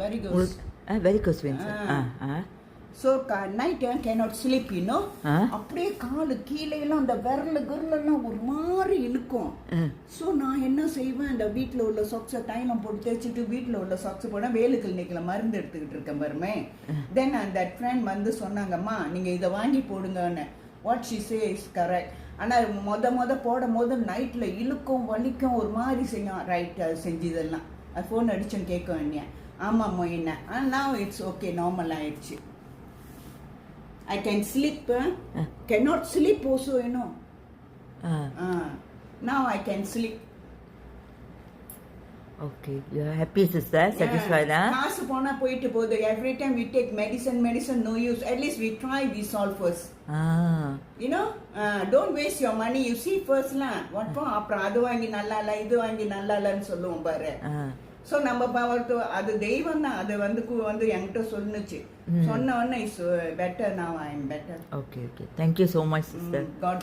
varicose. Varicose veins. So night cannot sleep, you know. அப்படியே காலு கீழே எல்லாம் அந்த விரல் குரலெல்லாம் ஒரு மாதிரி இழுக்கும். ஸோ நான் என்ன செய்வேன், அந்த வீட்டில் உள்ள சாக்ஸை தைலம் போட்டு தேய்ச்சிட்டு வீட்டில் உள்ள சாக்ஸை போட வேலு கிளினிக்கில் மருந்து எடுத்துக்கிட்டு இருக்கேன் பாருமே. தென் அந்த ஃப்ரெண்ட் வந்து சொன்னாங்கம்மா நீங்கள் இதை வாங்கி போடுங்கன்னு. What she say is correct. ஆனால் மொத போடும் போது நைட்டில் இழுக்கும் வலிக்கும் ஒரு மாதிரி செய்யும். ரைட், அது செஞ்சதெல்லாம் அது ஃபோன் அடிச்சுன்னு கேட்க வேண்டிய. ஆமாம் என்ன. now it's okay, நார்மல் ஆயிடுச்சு. I can sleep, cannot sleep also, you know. Now I can sleep. Okay, you are happy, sister? Satisfied, huh? காசு போனா போயிட்டு போகுது. Every time we take medicine, no use. At least we try this all first. You know, don't waste your money. You see first lah. What for? அப்புறம் அது வாங்கி நல்லா இல்ல, இது வாங்கி நல்லா இல்லன்னு சொல்லுவோம் பாரு. ஸோ நம்ம பார்த்து அது தெய்வம் தான். அது வந்து என்கிட்ட சொன்னுச்சு. சொன்ன உடனே is better. Now I am better. Okay. Thank you so much, sister. God